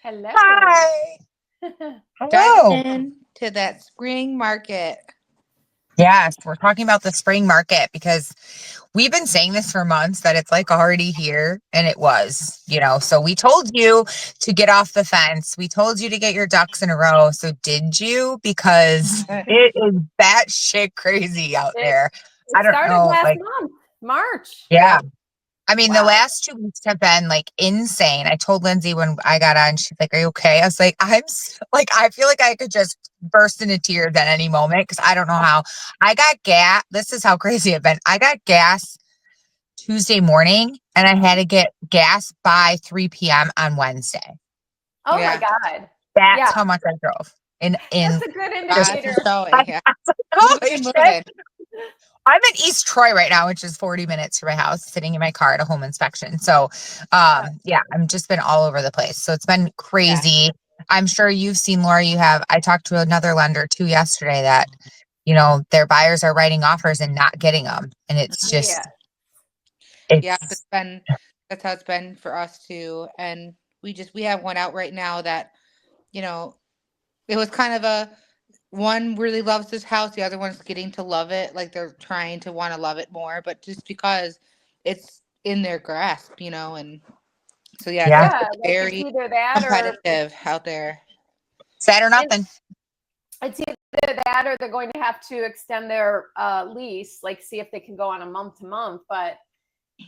Hello. Hi. Diving Hello. into that spring market. Yes, we're talking about the spring market because we've been saying this for months that it's like already here, and it was, So we told you to get off the fence. We told you to get your ducks in a row. So did you? Because it is batshit crazy out It there. I it don't started know. last Like, month, March. yeah. I mean, the Wow. last 2 weeks have been like insane. I told Lindsay when I got on, she's like, "Are you okay?" I was like, like, I feel like I could just burst into tears at any moment because I don't know how. I got gas. This is how crazy it's been. I got gas Tuesday morning and I had to get gas by 3 p.m. on Wednesday. Oh my Yeah. God. That's Yeah, how much I drove. In that's a good just, God's indicator. showing. Yeah. holy Moving and shit. moving. I'm in East Troy right now, which is 40 minutes from my house, sitting in my car at a home inspection. So, Yeah. yeah, I'm just been all over the place. So it's been Yeah. crazy. I'm sure you've seen, Laura, I talked to another lender too yesterday that, their buyers are writing offers and not getting them. And it's Yeah. just, Yeah. it's, That's how it's been for us too. And we have one out right now that, you know, it was kind of one really loves this house. The other one's getting to love it. Like they're trying to want to love it more, but just because it's in their grasp, and so yeah, yeah, Yeah. it's Like it's very either that or competitive out there. sad or and nothing. it's either that or they're going to have to extend their lease, like see if they can go on a month to month. But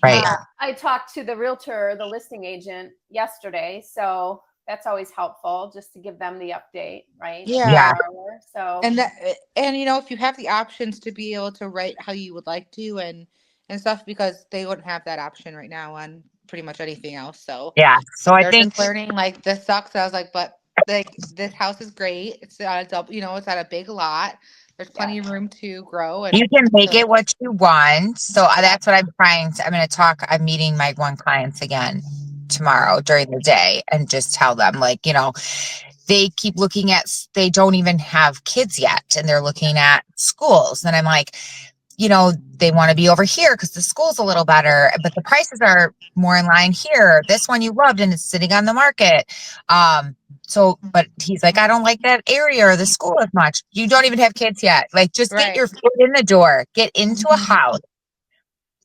Right. I talked to the realtor, the listing agent yesterday, so that's always helpful just to give them the update, right, of the Yeah. Yeah. borrower. So And if you have the options to be able to write how you would like to and stuff, because they wouldn't have that option right now on pretty much anything else. So Yeah. So I they're think, just learning like this sucks. I was like, but like this house is great. It's on a double, it's on a big lot. There's yeah, plenty of room to grow you and can make to, it what you want. So yeah, that's what I'm going to talk. I'm meeting my one clients again tomorrow during the day and just tell them, like, they keep looking at, they don't even have kids yet and they're looking at schools. And I'm like, they want to be over here because the school's a little better, but the prices are more in line here. This one you loved and it's sitting on the market. But he's like, I don't like that area or the school as much. You don't even have kids yet. Like, just get right. your foot in the door, get into a house,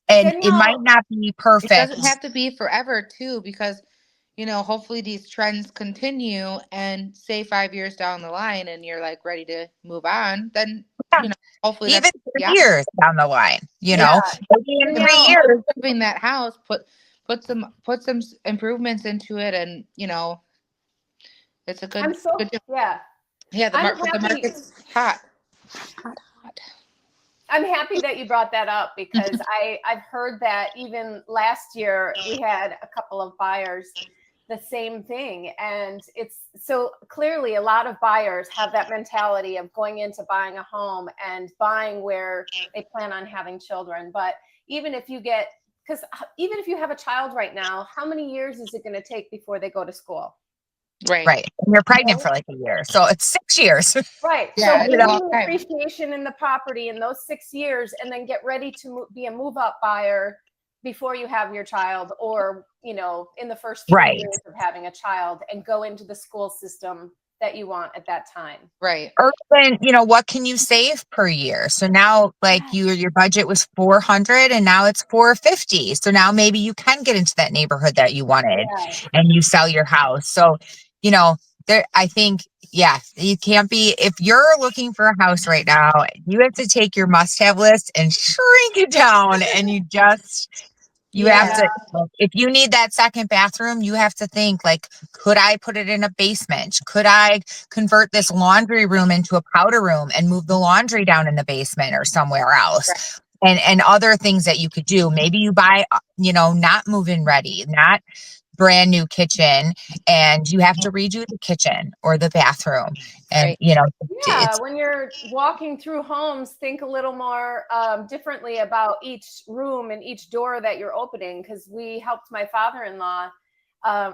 and it might Danielle. not be It perfect. doesn't have to be forever too, because hopefully these trends continue and say 5 years down the line and you're like ready to move on, then Yeah, hopefully even that's 3 yeah. years down the line, Yeah, maybe in three Danielle. years. Improving that house, put some improvements into it, and it's a I'm so good job. yeah. Yeah, I'm the happy. market's hot. Hot. I'm happy that you brought that up because I've heard that even last year we had a couple of buyers the same thing, and it's so clearly a lot of buyers have that mentality of going into buying a home and buying where they plan on having children. But even if you get because even if you have a child right now, how many years is it going to take before they go to school? Right. Right. And you're pregnant for like a year. So it's 6 years. Right. So Yeah, it's a long building time. appreciation in the property in those 6 years, and then get ready to be a move up buyer before you have your child, or in the first 3 Right. years of having a child, and go into the school system that you want at that time. Right. Or then, what can you save per year? So now, like, your budget was 400 and now it's 450. So now maybe you can get into that neighborhood that you wanted Yeah. and you sell your house. So, I think, yeah, you can't be, if you're looking for a house right now, you have to take your must-have list and shrink it down, and you have Yeah. to, if you need that second bathroom, you have to think, like, could I put it in a basement? Could I convert this laundry room into a powder room and move the laundry down in the basement or somewhere else? Right. And other things that you could do. Maybe you buy, not move-in ready, not brand new kitchen, and you have to redo the kitchen or the bathroom. And, Right. Yeah, it's when you're walking through homes, think a little more differently about each room and each door that you're opening, because we helped my father-in-law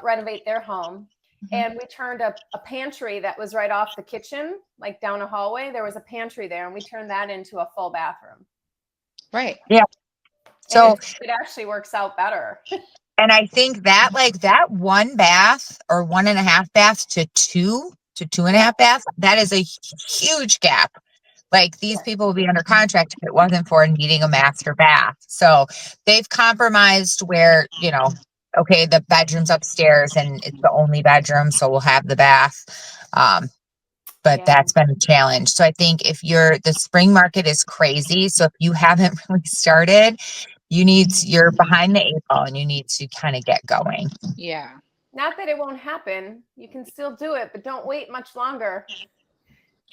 renovate their home. And we turned a pantry that was right off the kitchen, like down a hallway. There was a pantry there, and we turned that into a full bathroom. Right. yeah. And So it actually works out better. And I think that like that 1 bath or 1.5 baths to 2 to 2.5 baths, that is a huge gap. Like these people will be under contract if it wasn't for needing a master bath. So they've compromised where, okay, the bedroom's upstairs and it's the only bedroom, so we'll have the bath. But Yeah. that's been a challenge. So I think the spring market is crazy. So if you haven't really started, you're behind the 8 ball and you need to kind of get going. Yeah. Not that it won't happen. You can still do it, but don't wait much longer.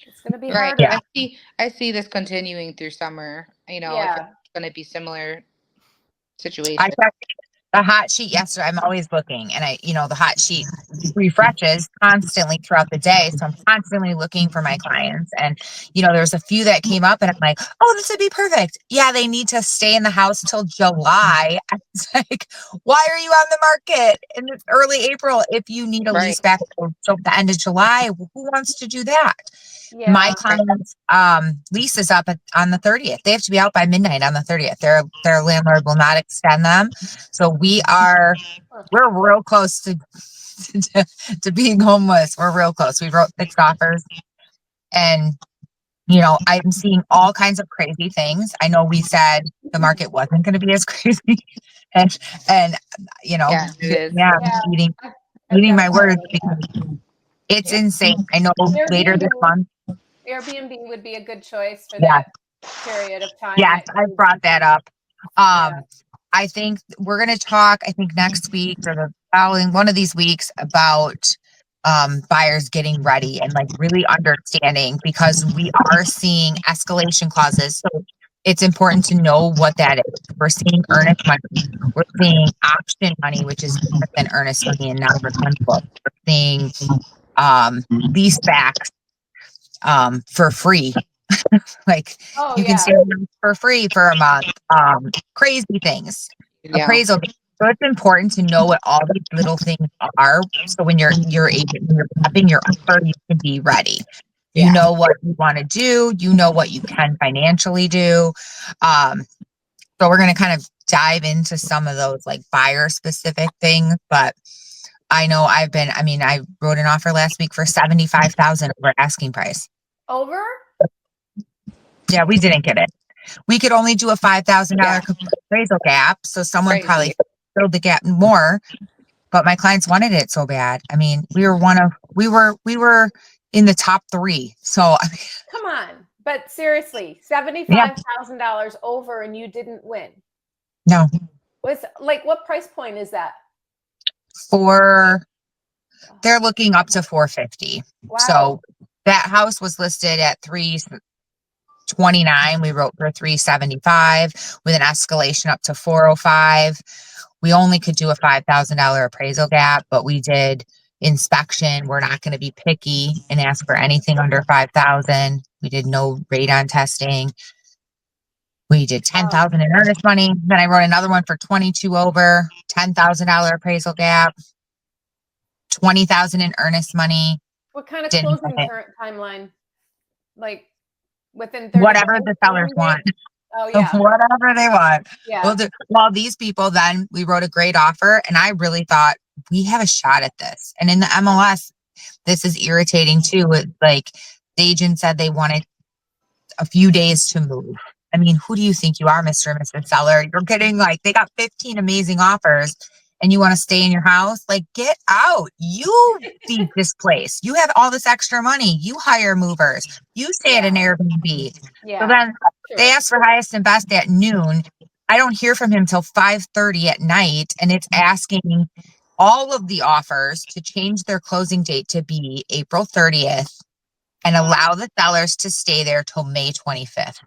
It's going to be Right. harder. I see this continuing through summer. If Yeah. it's going to be similar I situation. checked the hot sheet yesterday. I'm always looking, and the hot sheet refreshes constantly throughout the day. So I'm constantly looking for my clients. And, there's a few that came up and I'm like, oh, this would be perfect. Yeah, they need to stay in the house till July. It's like, why are you on the market in early April if you need a lease back till the end of July? Who wants to do that? Yeah. My client's lease is up on the 30th. They have to be out by midnight on the 30th. Their landlord will not extend them. So we're real close to being homeless. We're real close. We wrote 6 offers, and I'm seeing all kinds of crazy things. I know we said the market wasn't going to be as crazy, and Yeah, it is. yeah, eating my words because it's insane. I know later this month. Airbnb would be a good choice for Yeah. that period of time. Yes, I brought that up. I think we're going to talk, next week or the following one of these weeks about buyers getting ready and like really understanding, because we are seeing escalation clauses. So it's important to know what that is. We're seeing earnest money. We're seeing option money, which is different than earnest money and non-refundable. We're seeing lease backs for free. Like you can stay for free for a month. Crazy things. Yeah. Appraisal. So it's important to know what all these little things are. So when you're prepping your offer, you can be ready. You know what you want to do. You know what you can financially do. So we're going to kind of dive into some of those like buyer specific things. But I know I wrote an offer last week for $75,000 over asking price. Over? Yeah, we didn't get it. We could only do a $5,000 appraisal gap, so someone probably filled the gap more. But my clients wanted it so bad. I mean, we were in the top 3. So come on, but seriously, $75,000 over, and you didn't win. No. What price point is that? They're looking up to 450. Wow. So that house was listed at 329. We wrote for 375 with an escalation up to 405. We only could do a $5,000 appraisal gap, but we did inspection. We're not going to be picky and ask for anything under 5,000. We did no radon testing. We did 10,000 in earnest money. Then I wrote another one for 22 over, $10,000 appraisal gap, 20,000 in earnest money. What kind of closing timeline? Like within 30 whatever days, the sellers want. Oh yeah. Whatever they want. Yeah. Well, these people, then we wrote a great offer, and I really thought we have a shot at this. And in the MLS, this is irritating too. Like the agent said they wanted a few days to move. I mean, who do you think you are, Mr. and Mrs. Seller? You're getting they got 15 amazing offers and you want to stay in your house? Like, get out. You feed this place. You have all this extra money. You hire movers. You stay at an Airbnb. Yeah. So then they asked for highest and best at noon. I don't hear from him till 5:30 at night, and it's asking all of the offers to change their closing date to be April 30th and allow the sellers to stay there till May 25th.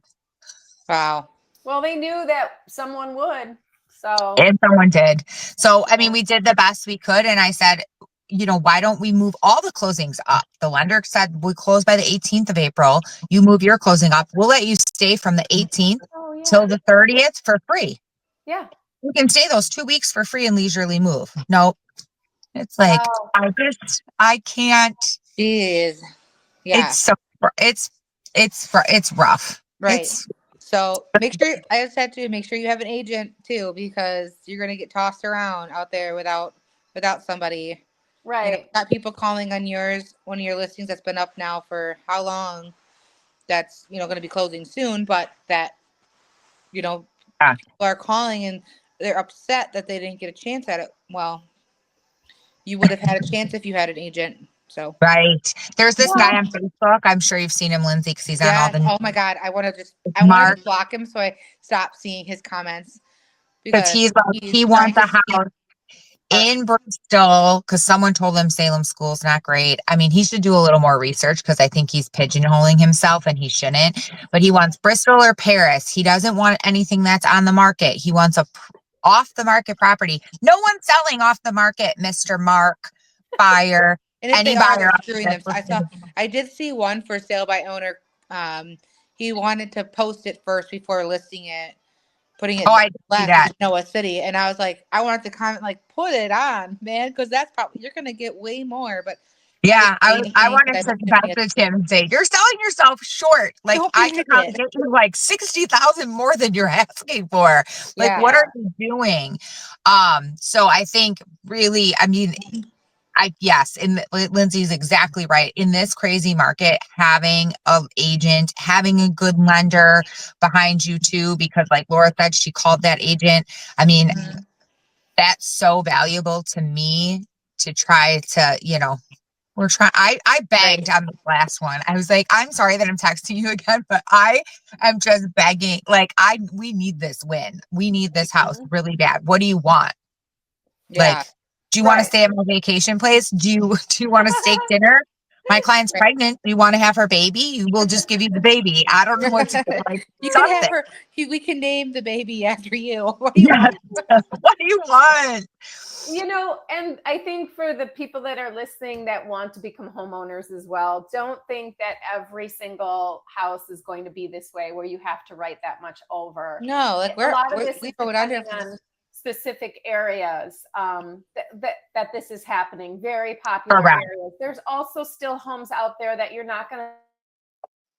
Wow. Well, they knew that someone would. So. And someone did. So, I mean, we did the best we could. And I said, why don't we move all the closings up? The lender said we close by the 18th of April. You move your closing up. We'll let you stay from the 18th till the 30th for free. Yeah. You can stay those 2 weeks for free and leisurely move. Nope. It's like, I can't. Jeez. Yeah. It's rough. Right. So make sure, I said to make sure you have an agent too, because you're gonna get tossed around out there without somebody. You know, Right. got people calling on one of your listings that's been up now for how long? That's going to be closing soon, but that people Yeah. are calling and they're upset that they didn't get a chance at it. Well, you would have had a chance if you had an agent. So Right. There's this guy Well, on Facebook. I'm sure you've seen him, Lindsay, because he's on all yes. the Oh my God, I wanted Mark, to block him so I stopped seeing his comments because because he's like, he's he trying wants a to scam. house in Bristol because someone told him Salem School's not great. I mean, he should do a little more research because I think he's pigeonholing himself and he shouldn't. But he wants Bristol or Paris. He doesn't want anything that's on the market. He wants a off the market property. No one's selling off the market, Mr. Mark Buyer. And if Any they are, buyer they're out screwing there them. I did see one for sale by owner. He wanted to post it first before listing it, putting it Oh, I did see last that. in Genoa City. And I was like, I wanted to comment like, put it on, man, because that's probably you're gonna get way more. But I didn't Yeah, say I anything wanted because I to don't give message him and say, you're selling yourself short. Like don't be I an can probably idiot. get you like 60,000 more than you're asking for. Like, what Yeah. are you doing? So I think really, I mean, yes, and Lindsay's exactly right. In this crazy market, having an agent, having a good lender behind you too, because like Laura said, she called that agent. I mean, Mhm. that's so valuable to me to try to, we're trying. I begged Right. on the last one. I was like, I'm sorry that I'm texting you again, but I am just begging. Like, we need this win. We need this house mhm. really bad. What do you want? Yeah. Like, do you want to Right. stay at my vacation place? Do you want a steak dinner? My client's Right. pregnant. Do you want to have her baby? We'll just give you the baby. I don't know what to do. Like You can have something. her. We can name the baby after you. What do you Yes. want? What do you want? And I think for the people that are listening that want to become homeowners as well, don't think that every single house is going to be this way where you have to write that much over. No, like A lot of this we is throw it on depending there. on specific areas that this is happening, very popular Correct. areas. There's also still homes out there that you're not going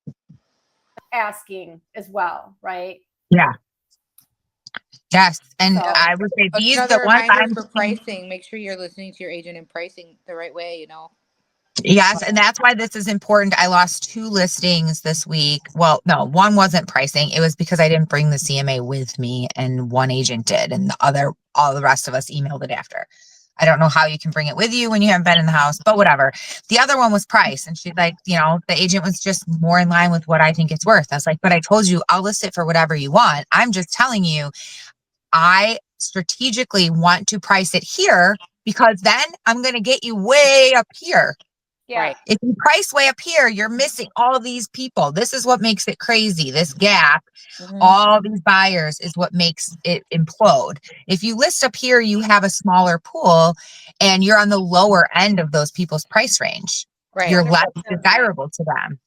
to asking as well, right? Yeah. Yes. And So I would say That's these the another ones reminder I'm for seeing. pricing. Make sure you're listening to your agent and pricing the right way. Yes, and that's why this is important. I lost 2 listings this week. Well, no, one wasn't pricing. It was because I didn't bring the CMA with me and one agent did, and all the rest of us emailed it after. I don't know how you can bring it with you when you haven't been in the house, but whatever. The other one was price. And she's like, the agent was just more in line with what I think it's worth. I was like, but I told you I'll list it for whatever you want. I'm just telling you, I strategically want to price it here because then I'm going to get you way up here. yeah, Right. If you price way up here, you're missing all of these people. This is what makes it crazy. This gap, Mhm. all these buyers is what makes it implode. If you list up here, you have a smaller pool and you're on the lower end of those people's price range. Right. You're less 100% desirable to them.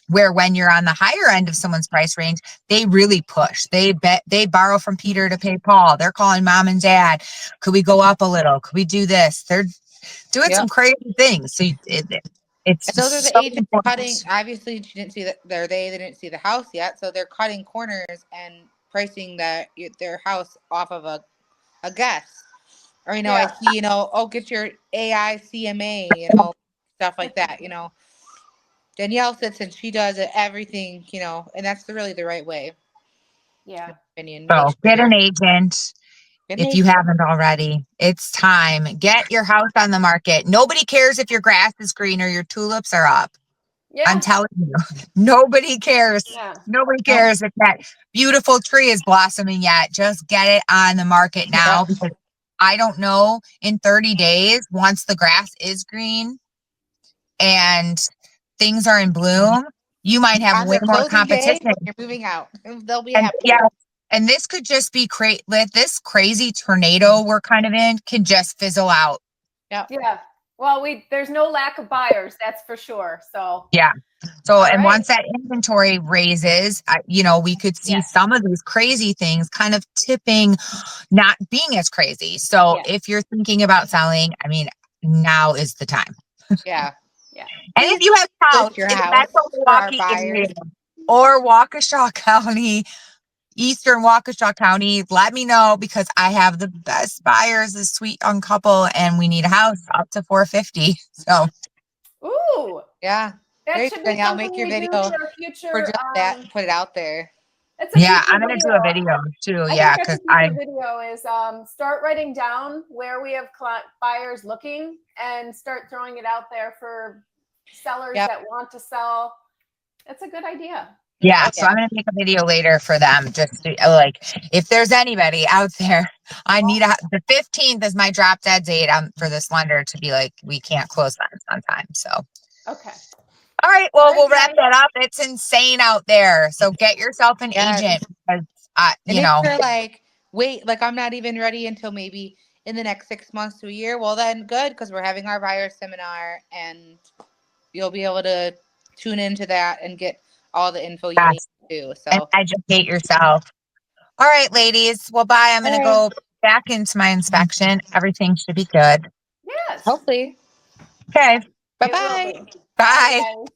Where when you're on the higher end of someone's price range, they really push. They borrow from Peter to pay Paul. They're calling mom and dad. Could we go up a little? Could we do this? They're doing Yep. some crazy things. So it's And those are so the agents cutting. important. Obviously, she didn't see that. They didn't see the house yet, so they're cutting corners and pricing their house off of a guess. Or I yeah. see oh, get your AI CMA, stuff like that. Danielle sits and she does everything, and that's really the right way. Yeah. In my opinion, make So sure get you're an agent an if you agent. haven't already. It's time. Get your house on the market. Nobody cares if your grass is green or your tulips are up. I'm Yeah. telling you, nobody cares. Yeah. Nobody Nope. cares if that beautiful tree is blossoming yet. Just get it on the market now Yep. because I don't know in 30 days, once the grass is green and things are in bloom, you might have On way their more closing day, competition. when you're moving out, they'll be And happy. yeah, and this could just be this crazy tornado we're kind of in can just fizzle out. Yep. Yeah. Well, there's no lack of buyers, that's for sure. So, Yeah. So, all and right. once that inventory raises, we could see Yes. some of these crazy things kind of tipping, not being as crazy. So, Yeah. if you're thinking about selling, I mean, now is the time. Yeah. Yeah. And if you have a house List your in the house metro for our Milwaukee area buyers. or Waukesha County, Eastern Waukesha County, let me know because I have the best buyers, this sweet young couple, and we need a house up to 450. So Ooh, Yeah. that Very should good. be I'll make something your we do video for a for future. just that and put it out there. It's a yeah, future I'm gonna do a video too. I Yeah, think that's because a future video is start writing down where we have buyers looking and start throwing it out there for sellers Yep. that want to sell. That's a good idea. yeah, Oh, so I'm gonna make a video later for them. Just to, like, if there's anybody out there, I need the 15th is my drop dead date for this lender to be like, we can't close on time. So Okay. all right, well, All right, we'll wrap guys. that up. It's insane out there. So get yourself an Yes. agent because And you if know, you're like, wait, like I'm not even ready until maybe in the next 6 months to a year, well then good, because we're having our buyer seminar and you'll be able to tune into that and get all the info you yes, need to. and So educate yourself. All right, ladies. Well, bye. I'm gonna All go back into my inspection. Everything should be good. Yes. hopefully. Okay. It will Bye-bye. be. Bye. Bye, guys.